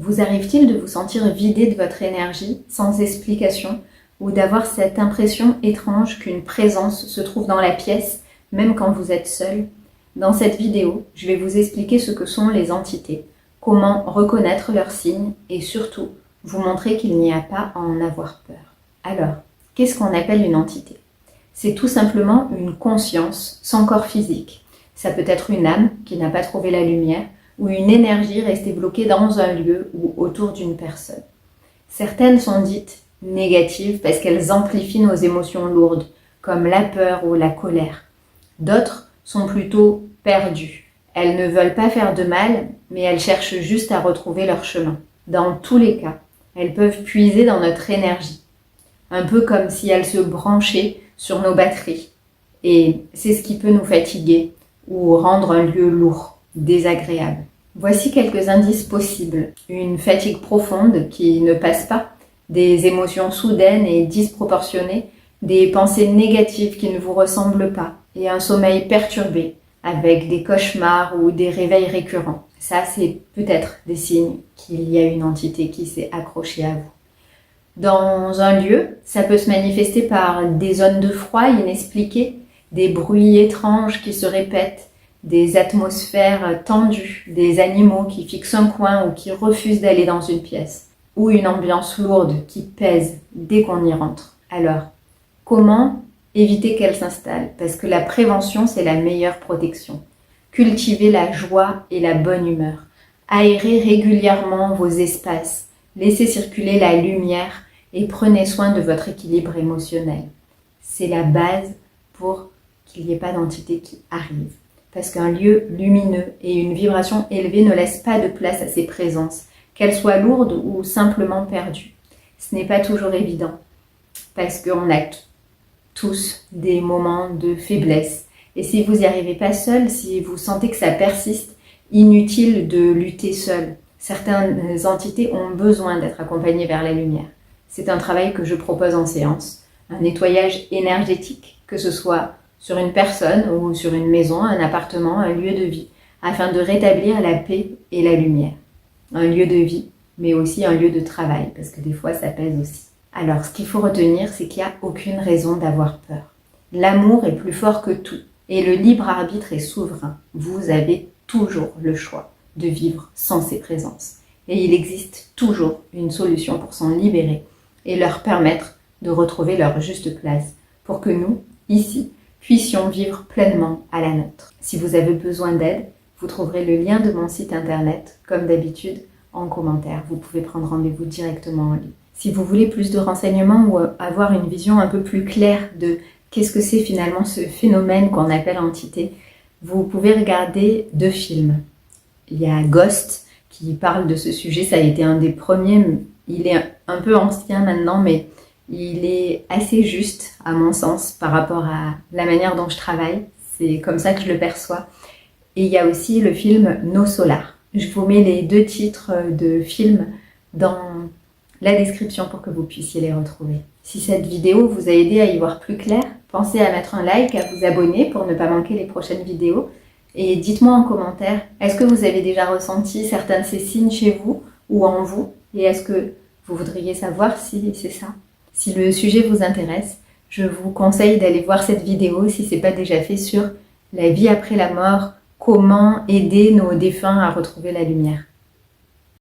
Vous arrive-t-il de vous sentir vidé de votre énergie, sans explication, ou d'avoir cette impression étrange qu'une présence se trouve dans la pièce, même quand vous êtes seul? Dans cette vidéo, je vais vous expliquer ce que sont les entités, comment reconnaître leurs signes et surtout, vous montrer qu'il n'y a pas à en avoir peur. Alors, qu'est-ce qu'on appelle une entité? C'est tout simplement une conscience sans corps physique. Ça peut être une âme qui n'a pas trouvé la lumière ou une énergie restée bloquée dans un lieu ou autour d'une personne. Certaines sont dites négatives parce qu'elles amplifient nos émotions lourdes, comme la peur ou la colère. D'autres sont plutôt perdues. Elles ne veulent pas faire de mal, mais elles cherchent juste à retrouver leur chemin. Dans tous les cas, elles peuvent puiser dans notre énergie, un peu comme si elles se branchaient sur nos batteries. Et c'est ce qui peut nous fatiguer ou rendre un lieu lourd, désagréable. Voici quelques indices possibles. Une fatigue profonde qui ne passe pas, des émotions soudaines et disproportionnées, des pensées négatives qui ne vous ressemblent pas et un sommeil perturbé avec des cauchemars ou des réveils récurrents. Ça, c'est peut-être des signes qu'il y a une entité qui s'est accrochée à vous. Dans un lieu, ça peut se manifester par des zones de froid inexpliquées, des bruits étranges qui se répètent, des atmosphères tendues, des animaux qui fixent un coin ou qui refusent d'aller dans une pièce, ou une ambiance lourde qui pèse dès qu'on y rentre. Alors, comment éviter qu'elle s'installe? Parce que la prévention, c'est la meilleure protection. Cultivez la joie et la bonne humeur. Aérez régulièrement vos espaces. Laissez circuler la lumière et prenez soin de votre équilibre émotionnel. C'est la base pour qu'il n'y ait pas d'entité qui arrive. Parce qu'un lieu lumineux et une vibration élevée ne laissent pas de place à ces présences, qu'elles soient lourdes ou simplement perdues. Ce n'est pas toujours évident, parce qu'on a tous des moments de faiblesse. Et si vous n'y arrivez pas seul, si vous sentez que ça persiste, inutile de lutter seul. Certaines entités ont besoin d'être accompagnées vers la lumière. C'est un travail que je propose en séance, un nettoyage énergétique, que ce soit sur une personne ou sur une maison, un appartement, un lieu de vie, afin de rétablir la paix et la lumière. Un lieu de vie, mais aussi un lieu de travail, parce que des fois ça pèse aussi. Alors, ce qu'il faut retenir, c'est qu'il n'y a aucune raison d'avoir peur. L'amour est plus fort que tout, et le libre arbitre est souverain. Vous avez toujours le choix de vivre sans ces présences. Et il existe toujours une solution pour s'en libérer et leur permettre de retrouver leur juste place, pour que nous, ici, puissions vivre pleinement à la nôtre. Si vous avez besoin d'aide, vous trouverez le lien de mon site internet, comme d'habitude, en commentaire. Vous pouvez prendre rendez-vous directement en ligne. Si vous voulez plus de renseignements ou avoir une vision un peu plus claire de qu'est-ce que c'est finalement ce phénomène qu'on appelle entité, vous pouvez regarder 2 films. Il y a Ghost qui parle de ce sujet, ça a été un des premiers, il est un peu ancien maintenant, mais il est assez juste à mon sens par rapport à la manière dont je travaille, c'est comme ça que je le perçois. Et il y a aussi le film No Solar. Je vous mets les 2 titres de films dans la description pour que vous puissiez les retrouver. Si cette vidéo vous a aidé à y voir plus clair, pensez à mettre un like, à vous abonner pour ne pas manquer les prochaines vidéos. Et dites-moi en commentaire, est-ce que vous avez déjà ressenti certains de ces signes chez vous ou en vous? Et est-ce que vous voudriez savoir si c'est ça? Si le sujet vous intéresse, je vous conseille d'aller voir cette vidéo si ce n'est pas déjà fait sur la vie après la mort, comment aider nos défunts à retrouver la lumière.